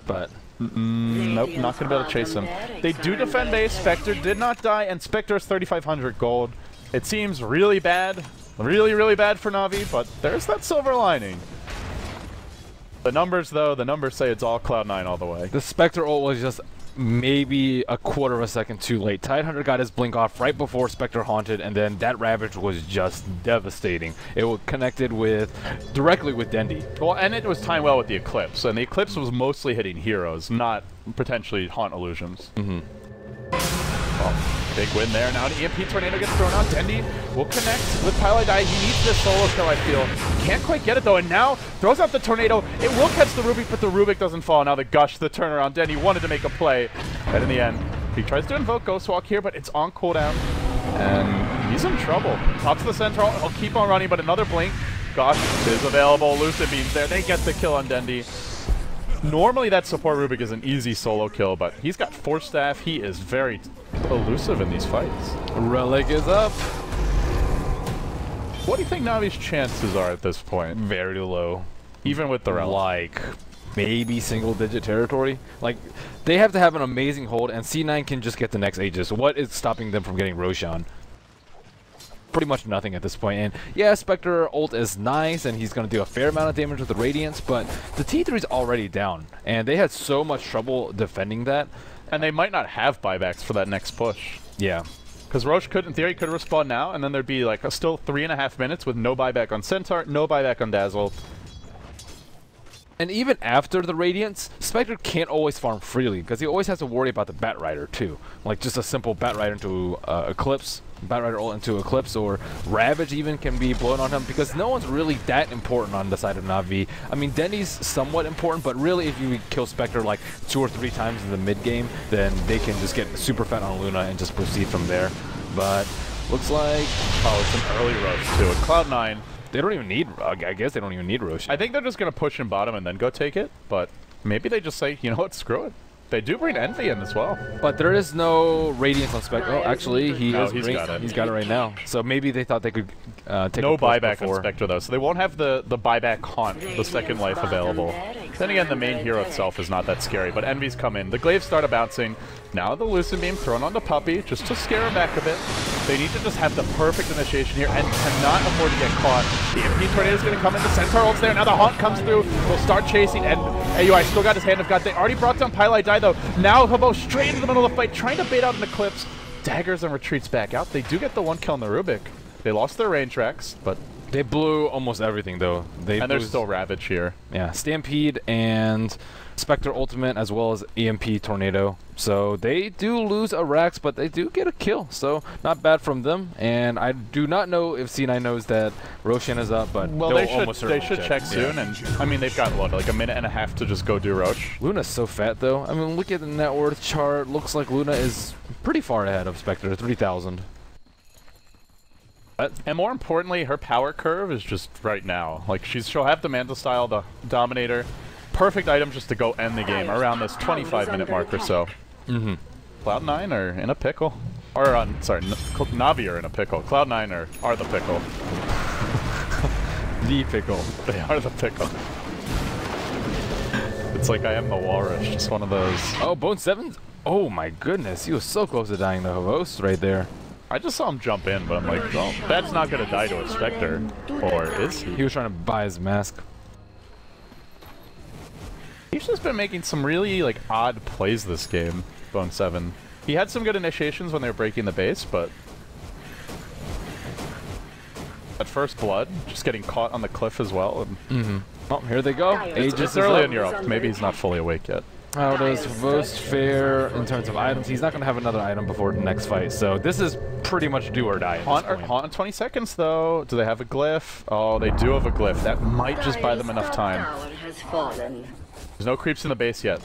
But nope, not going to be able to chase him. They do defend base. Spectre did not die, and Spectre's 3,500 gold. It seems really bad. Really, really bad for Navi, but there's that silver lining. The numbers, though, the numbers say it's all Cloud9 all the way. the Spectre ult was just maybe a quarter of a second too late. Tidehunter got his blink off right before Spectre haunted, and then that Ravage was just devastating. It was connected directly with Dendi. Well, and it was timed well with the Eclipse, and the Eclipse was mostly hitting heroes, not potentially haunt illusions. Well, big win there. Now an EMP Tornado gets thrown out. Dendi will connect with Pilot Die. He needs this solo kill, I feel. Can't quite get it, though, and now throws out the Tornado. It will catch the Rubik, but the Rubik doesn't fall. Now the Gush, the turnaround. Dendi wanted to make a play, and in the end, he tries to invoke Ghostwalk here, but it's on cooldown, and he's in trouble. Pops the Centaur. He'll keep on running, but another Blink. Gosh is available. Lucid Beams there. They get the kill on Dendi. Normally that support Rubik is an easy solo kill, but he's got Force Staff. He is very elusive in these fights. Relic is up. What do you think Navi's chances are at this point? Very low. Even with the Relic. Like, maybe single-digit territory. Like, they have to have an amazing hold, and C9 can just get the next Aegis. What is stopping them from getting Roshan? Pretty much nothing at this point. And yeah, Spectre ult is nice, and he's going to do a fair amount of damage with the Radiance, but the T3 is already down, and they had so much trouble defending that. And they might not have buybacks for that next push. Yeah. Because Roche could, in theory, could respawn now, and then there'd be like still 3.5 minutes with no buyback on Centaur, no buyback on Dazzle. And even after the Radiance, Spectre can't always farm freely, because he always has to worry about the Bat Rider, too. Like, just a simple Bat Rider into Eclipse, Bat Rider ult into Eclipse, or Ravage even can be blown on him, because no one's really that important on the side of Navi. I mean, Dendi's somewhat important, but really if you kill Spectre like 2 or 3 times in the mid-game, then they can just get super fat on Luna and just proceed from there. But looks like... Oh, it's an early rush, too. At Cloud9... They don't even need, I guess they don't even need Roche. I think they're just going to push in bottom and then go take it, but maybe they just say, you know what, screw it. They do bring Envy in as well. But there is no Radiance on Spectre. Oh, actually, he's got it. He's got it right now. So maybe they thought they could take no a push buyback before. on Spectre, though, so they won't have the buyback haunt, the second life available. Then again, the main hero itself is not that scary, but Envy's come in. The Glaives started bouncing. Now the Lucid Beam thrown onto Puppy, just to scare him back a bit. They need to just have the perfect initiation here and cannot afford to get caught. The EMP Tornado is going to come in. The Centaur ult's there. Now the Haunt comes through. They'll start chasing, and AUI still got his Hand of God. They already brought down Pilot Die, though. Now Habo straight into the middle of the fight, trying to bait out an Eclipse. Daggers and retreats back out. They do get the 1 kill on the Rubik. They lost their range tracks, but... They blew almost everything, though. And there's still Ravage here. Yeah, Stampede and Spectre Ultimate, as well as EMP Tornado. So they do lose a Rax, but they do get a kill. So not bad from them. And I do not know if C9 knows that Roshan is up, but well, they should check soon. Yeah. And I mean, they've got what, like a minute and a half to just go do Roche. Luna's so fat, though. I mean, look at the net worth chart. Looks like Luna is pretty far ahead of Spectre, 3,000. And more importantly, her power curve is just right now. Like, she'll have the Manta Style, the Dominator. Perfect item just to go end the game around this 25-minute mark or so. Cloud9 are in a pickle. Or, sorry, Navi are in a pickle. Cloud9 are the pickle. the pickle. They are the pickle. It's like I am the walrus, just one of those. Oh, Bone 7? Oh my goodness, he was so close to dying to Havos right there. I just saw him jump in, but I'm like, well, that's not gonna die to a Spectre. Or is he? He was trying to buy his mask. He's just been making some really, like, odd plays this game, Bone 7. He had some good initiations when they were breaking the base, but at first blood, just getting caught on the cliff as well. And Oh, here they go. Aegis it's is early up. in Europe. Maybe he's not fully awake yet. How does Havos fare in terms of items? He's not going to have another item before the next fight, so this is pretty much do or die at this point. Haunt in 20 seconds, though. Do they have a glyph? Oh, they do have a glyph. That might just buy them enough time. There's no creeps in the base yet,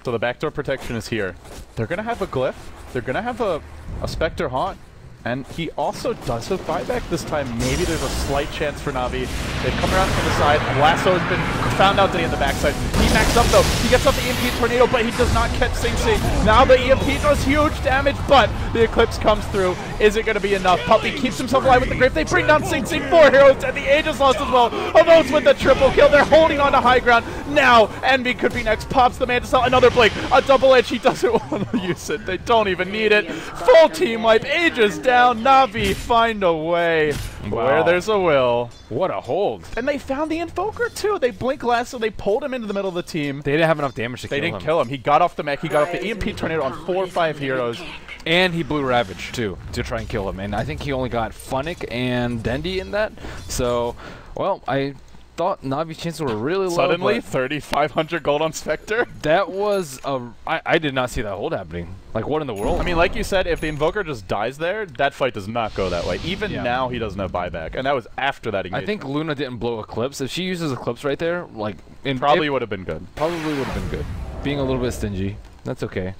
so the backdoor protection is here. They're going to have a glyph. They're going to have a Spectre Haunt. And he also does have buyback this time. Maybe there's a slight chance for Navi. They've come around from the side. Lasso has been found out to be in the backside. He maxed up though. He gets up the EMP Tornado, but he does not catch Sing Sing. Now the EMP does huge damage, but the Eclipse comes through. Is it going to be enough? Puppy keeps himself alive with the Grave. They bring down Sing Sing. 4 heroes, and the Aegis lost as well. Those with the triple kill. They're holding on to high ground. Now, Envy could be next. Pops the Mantis out. Another Blink. A double edge. He doesn't want to use it. They don't even need it. Full team wipe. Aegis down. Navi find a way. Wow. Where there's a will. What a hold. And they found the Invoker too. They blink last, so they pulled him into the middle of the team. They didn't have enough damage to They kill him. didn't kill him. He got off the mech. He got off the EMP Tornado on 4 or 5 heroes. And he blew Ravage too to try and kill him. And I think he only got Funnick and Dendi in that. So, well, I thought Navi's chances were really low. Suddenly, 3,500 gold on Spectre. That was a... I did not see that hold happening. Like, what in the world? I mean, like you said, if the Invoker just dies there, that fight does not go that way. Even now, he doesn't have buyback. And that was after that engagement. I think Luna didn't blow Eclipse. If she uses Eclipse right there, like... Probably would have been good. Probably would have been good. Being a little bit stingy. That's okay.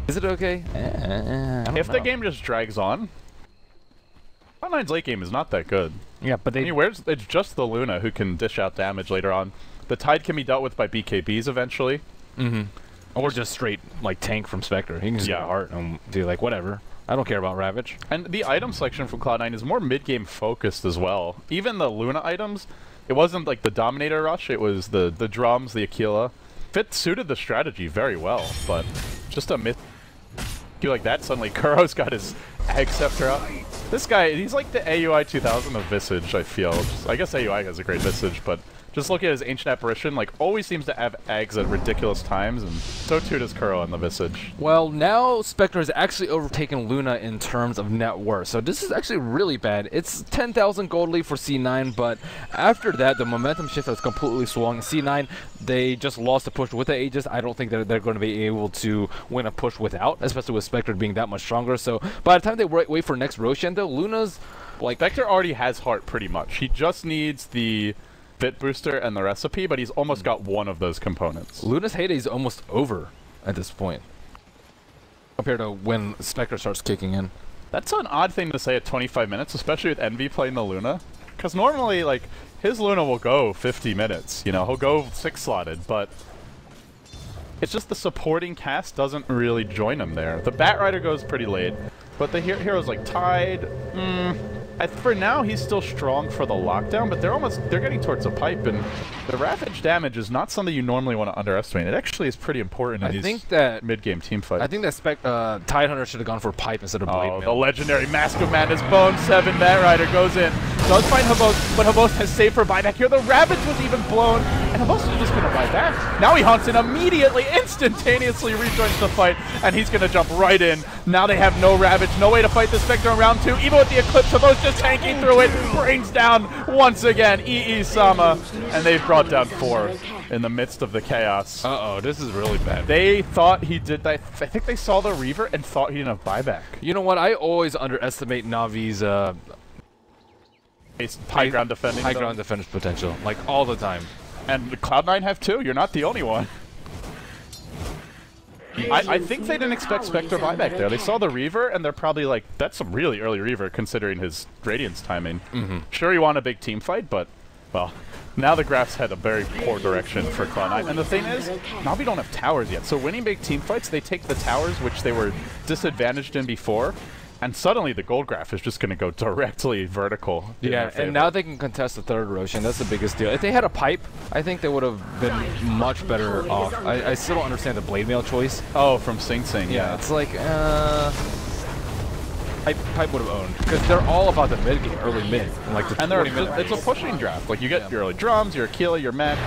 Is it okay? If the game just drags on, Cloud9's late game is not that good. Yeah, but they... I mean, it's just the Luna who can dish out damage later on. The Tide can be dealt with by BKBs eventually. Or just straight, like, tank from Spectre. He can just get a heart and do, like, whatever. I don't care about Ravage. And the item selection from Cloud9 is more mid-game focused as well. Even the Luna items, it wasn't like the Dominator Rush, it was the drums, the Aquila. Fit suited the strategy very well, but just a miss like that, suddenly Kuro's got his Egg Scepter up. This guy, he's like the AUI 2000 of Visage, I feel. I guess AUI has a great Visage, but just look at his Ancient Apparition, like, always seems to have eggs at ridiculous times, and so too does Kuro on the Visage. Well, now Spectre has actually overtaken Luna in terms of net worth, so this is actually really bad. It's 10,000 gold lead for C9, but after that, the momentum shift has completely swung. C9, they just lost a push with the Aegis. I don't think that they're going to be able to win a push without, especially with Spectre being that much stronger. So by the time they wait for next Roshan, though, Luna's, like... Spectre already has heart, pretty much. He just needs the Bit Booster and the Recipe, but he's almost got one of those components. Luna's heyday is almost over at this point, compared to when Spectre starts kicking in. That's an odd thing to say at 25 minutes, especially with Envy playing the Luna. Because normally, like, his Luna will go 50 minutes. You know, he'll go 6-slotted, but it's just the supporting cast doesn't really join him there. The Batrider goes pretty late, but the heroes like Tide, for now, he's still strong for the lockdown, but they're getting towards a pipe, and the Ravage damage is not something you normally want to underestimate. It actually is pretty important in these mid-game team fights. I think that Tidehunter should have gone for pipe instead of Blade Mail. The legendary Mask of Madness Bone 7 Batrider goes in. Does find Havos, but Havos has saved for buyback here. The Ravage was even blown, and Havos is just going to buy back. Now he haunts in immediately, instantaneously rejoins the fight, and he's going to jump right in. Now they have no Ravage, no way to fight the Spectre in round 2. Even with the Eclipse, Havos just tanking through it, brings down once again Sama, and they've brought down 4 in the midst of the chaos. Uh-oh, this is really bad. They thought he did that. I think they saw the Reaver and thought he didn't have buyback. You know what? I always underestimate Navi's high ground defending. High ground defense potential, like all the time. And Cloud9 have too. You're not the only one. I think they didn't expect Spectre buyback there. They saw the Reaver, and they're probably like, that's some really early Reaver considering his Radiance timing. Sure, you want a big team fight, but, well, now the graphs head a very poor direction for Cloud9. And the thing is, Navi don't have towers yet. So winning big team fights, they take the towers, which they were disadvantaged in before, And suddenly the gold graph is just going to go directly vertical. Yeah, and now they can contest the third Roshan. That's the biggest deal. If they had a pipe, I think they would have been much better off. I still don't understand the blade mail choice. Oh, from Sing Sing. Yeah, it's like, Pipe would have owned, because they're all about the mid game, early mid, like the and it's a pushing draft. Like you get your early drums, your Aquila, your mech.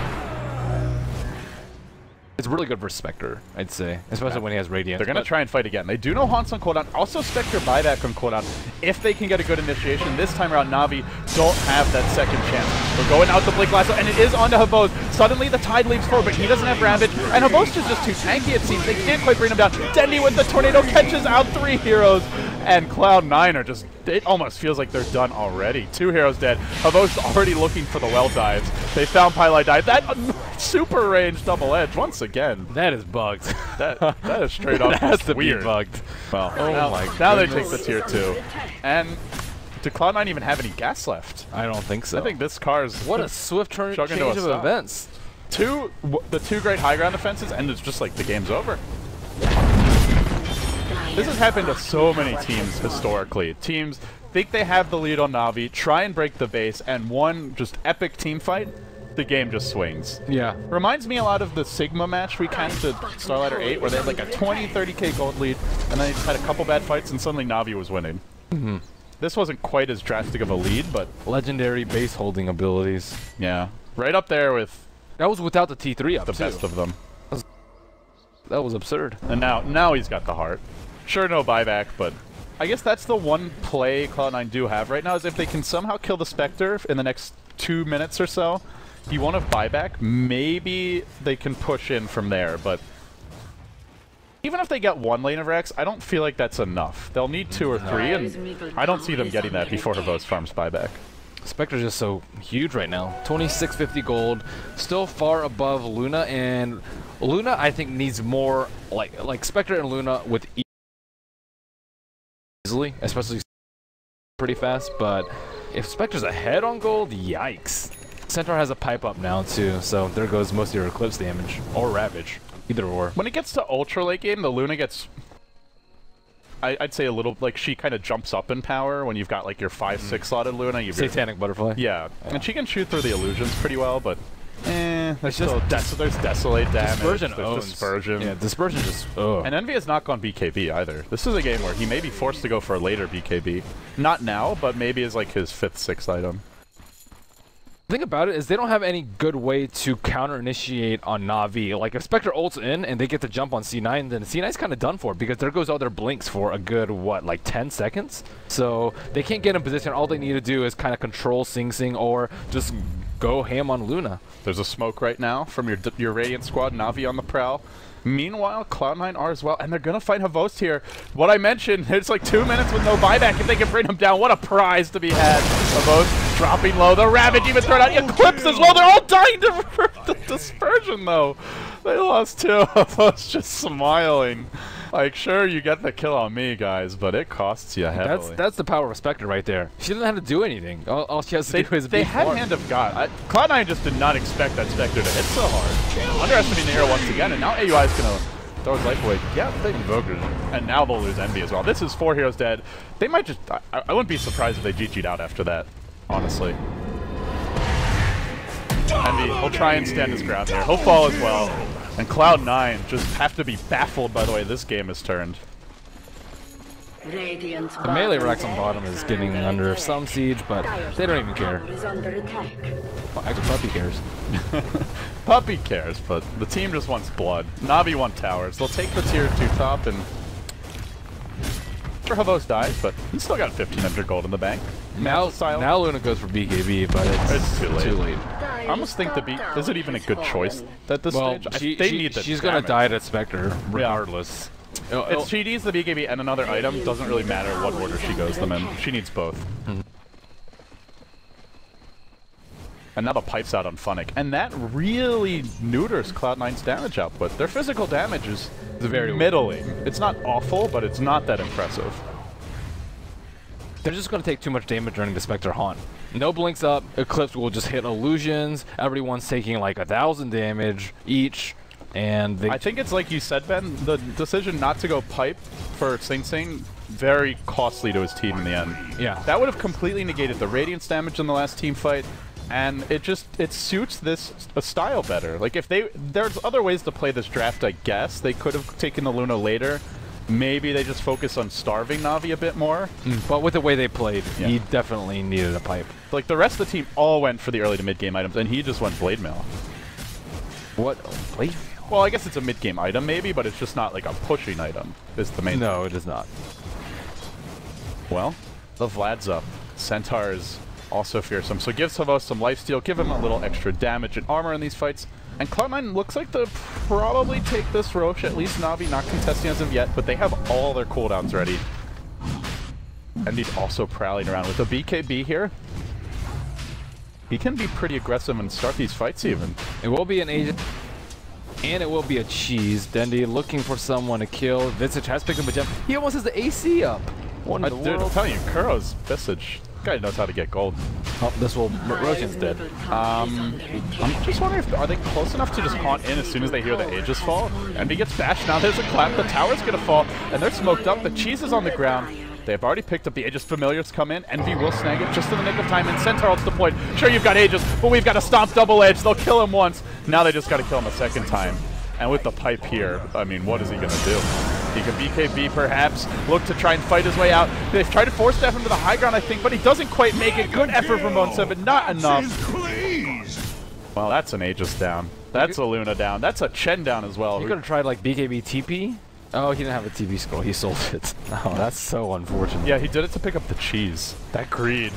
It's really good for Spectre, I'd say, especially when he has Radiance. They're going to try and fight again. They do know Haunts on cooldown. Also Spectre buyback on cooldown. If they can get a good initiation, this time around Navi don't have that second chance. We're going out to Blink Lasso, and it is onto Havos. Suddenly the tide leaps forward, but he doesn't have Ravage, and Havos is just too tanky, it seems. They can't quite bring him down. Dendi with the tornado catches out 3 heroes, and Cloud9 are just, it almost feels like they're done already. 2 heroes dead. Havos already looking for the well dives. They found Pylai dive. That super range double edge once again. That is bugged. that is straight up that has to weird. be bugged. Well, Oh now they take the tier 2. And do Cloud9 even have any gas left? I don't think so. I think this car is what a swift change into a of stop. events. The 2 great high ground defenses, and it's just like the game's over. This has happened to so many teams historically. Teams think they have the lead on Navi, try and break the base, and one just epic team fight, the game just swings. Yeah. Reminds me a lot of the Sigma match we cast at Starlighter 8, where they had like a 20-30k gold lead, and then they just had a couple bad fights, and suddenly Navi was winning. This wasn't quite as drastic of a lead, but Legendary base holding abilities. yeah, right up there with That was without the T3 up the too. best of them. That was absurd. And now he's got the heart. Sure, no buyback, but I guess that's the one play Cloud9 do have right now, is if they can somehow kill the Spectre in the next 2 minutes or so, he won't have buyback, maybe they can push in from there, but even if they get 1 lane of Rex, I don't feel like that's enough. They'll need 2 or 3, and I don't see them getting that before Havos farms buyback. Spectre's just so huge right now. 2650 gold, still far above Luna, and Luna I think needs more like Spectre and Luna with easily, especially pretty fast. But if Spectre's ahead on gold, yikes! Centaur has a pipe up now too, so there goes most of your Eclipse damage or Ravage, either or. When it gets to ultra late game, the Luna gets, I'd say a little, like, she kind of jumps up in power when you've got, like, your 5-6 slotted Luna. Satanic Butterfly. Yeah, and she can shoot through the illusions pretty well, but there's just there's Desolate damage, Dispersion there's owns. Dispersion. Yeah, Dispersion just, ugh. And Envy has not gone BKB either. This is a game where he may be forced to go for a later BKB. Not now, but maybe as, like, his 5th, 6th item. The thing about it is they don't have any good way to counter-initiate on Navi. Like, if Spectre ults in and they get to jump on C9, then C9's kind of done for because there goes all their blinks for a good, what, like 10 seconds? So they can't get in position. All they need to do is kind of control Sing Sing or just go ham on Luna. There's a smoke right now from your Radiant squad, Navi on the prowl. Meanwhile, Cloud9 are as well, and they're gonna fight Havos here. What I mentioned, it's like 2 minutes with no buyback. If they can bring him down, what a prize to be had. Havos dropping low, the Ravage even thrown out, Eclipse as well. They're all dying to the Dispersion though. They lost 2. Havos just smiling. Like, sure, you get the kill on me, guys, but it costs you heavily. That's the power of Spectre right there. She doesn't have to do anything. All she has to do is be They had smart. Hand of God. Cloud9 just did not expect that Spectre to hit so hard. Underestimating the hero once again, and now AUI is going to throw his life away. Yeah, they Invoker. And now they'll lose Envy as well. This is 4 heroes dead. They might just... I wouldn't be surprised if they GG'd out after that, honestly. Envy, he'll try and stand his ground here. He'll fall as well. And Cloud9 just have to be baffled by the way this game has turned. The melee Rex on bottom is getting under some siege, but they don't even care. Well, actually, Puppy cares. Puppy cares, but the team just wants blood. Navi want towers. They'll take the tier 2 top, and sure Havos dies, but he's still got 1,500 gold in the bank. Now Luna goes for BKB, but it's too late. I almost think is it even a good choice at this stage? They need the she's gonna damage. die to Spectre regardless. She needs the BKB and another item. Doesn't really matter what order she goes them in. She needs both. And now the pipe's out on Funnick, and that really neuters Cloud9's damage output. Their physical damage is very middling. It's not awful, but it's not that impressive. They're just going to take too much damage during the Spectre Haunt. No blinks up, Eclipse will just hit illusions, everyone's taking like 1,000 damage each. and I think it's like you said, Ben, the decision not to go pipe for Sing Sing, very costly to his team in the end. Yeah. That would have completely negated the Radiance damage in the last team fight, and it suits this style better. Like, if there's other ways to play this draft, I guess. They could have taken the Luna later. Maybe they just focus on starving Navi a bit more. But with the way they played, he definitely needed a pipe. Like, the rest of the team all went for the early to mid-game items, and he just went Blade Mail. What? Blade? Well, I guess it's a mid-game item, maybe, but it's just not like a pushing item, is the main No, it is not. Well, the Vlad's up. Centaur is also fearsome, so give Savos some lifesteal, give him a little extra damage and armor in these fights. And Cloud9 looks like they'll probably take this Roche, at least Navi not contesting as of yet, but they have all their cooldowns ready. And he's also prowling around with a BKB here. He can be pretty aggressive and start these fights even. It will be an agent, and it will be a cheese. Dendi looking for someone to kill. Visage has picked up a gem. He almost has the AC up. What in the Dude, I'm world? telling you, Kuro's Visage. Guy knows how to get gold. Oh, this will... Roshan's dead. I'm just wondering if are they close enough to just haunt in as soon as they hear the Aegis fall? Envy gets bashed. Now there's a clap. The tower's gonna fall, and they're smoked up. The cheese is on the ground. They've already picked up the Aegis. Familiars come in. Envy will snag it just in the nick of time, and Centaur's deployed. Sure, you've got Aegis, but we've got to stomp double edge. They'll kill him once. Now they just got to kill him a second time. And with the pipe here, I mean, what is he gonna do? He can BKB perhaps, look to try and fight his way out. They've tried to force step him to the high ground, I think, but he doesn't quite make it. Good effort from Bone 7, not enough. Well, that's an Aegis down. That's a Luna down. That's a Chen down as well. You could have tried like BKB TP. Oh, he didn't have a TP scroll. He sold it. Oh, that's so unfortunate. Yeah, he did it to pick up the cheese. That greed.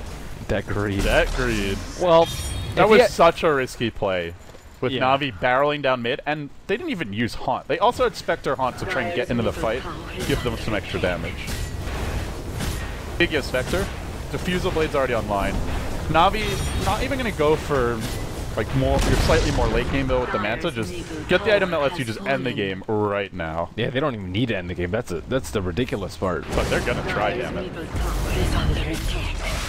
That greed. That greed. Well, that was such a risky play. With Yeah. Navi barreling down mid, and they didn't even use Haunt. They also had Spectre Haunt to try and get into the fight, give them some extra damage. Big yes, Spectre. Diffusal Blade's already online. Navi not even going to go for like your slightly more late game build with the Manta. Just get the item that lets you just end the game right now. Yeah, they don't even need to end the game. That's the ridiculous part. But they're going to try, damn it.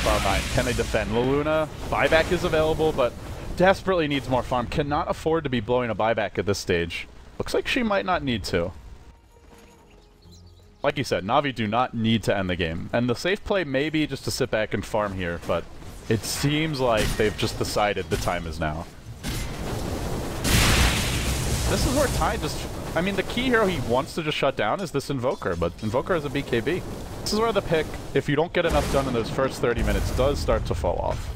Cloud9, can they defend? Luna, buyback is available, but desperately needs more farm. Cannot afford to be blowing a buyback at this stage. Looks like she might not need to. Like you said, Navi do not need to end the game. And the safe play may be just to sit back and farm here, but it seems like they've just decided the time is now. This is where Ty just... I mean, the key hero he wants to just shut down is this Invoker, but Invoker has a BKB. This is where the pick, if you don't get enough done in those first 30 minutes, does start to fall off.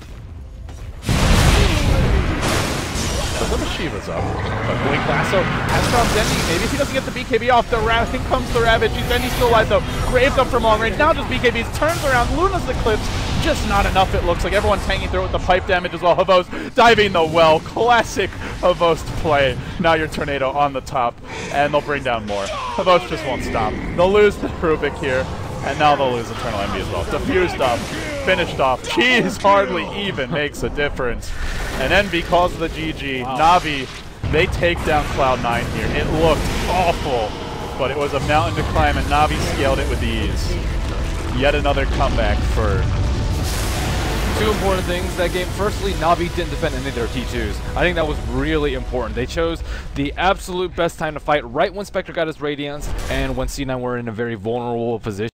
But the Shiva's up. But Blink Lasso has found Dendi. Maybe if he doesn't get the BKB off, in comes the Ravage. Dendi's still alive though. Graved up from long range. Now just BKBs. Turns around. Luna's the clips. Just not enough, it looks like. Everyone's hanging through it with the pipe damage as well. Havos diving the well. Classic Havos play. Now your Tornado on the top. And they'll bring down more. Havos just won't stop. They'll lose the Rubik here. And now they'll lose Eternal Envy as well. Diffused up. Finished off. Cheese hardly even makes a difference. And Envy calls the GG. Wow. Navi, they take down Cloud9 here. It looked awful, but it was a mountain to climb, and Navi scaled it with ease. Yet another comeback for... Two important things that game. Firstly, Navi didn't defend any of their T2s. I think that was really important. They chose the absolute best time to fight right when Spectre got his Radiance and when C9 were in a very vulnerable position.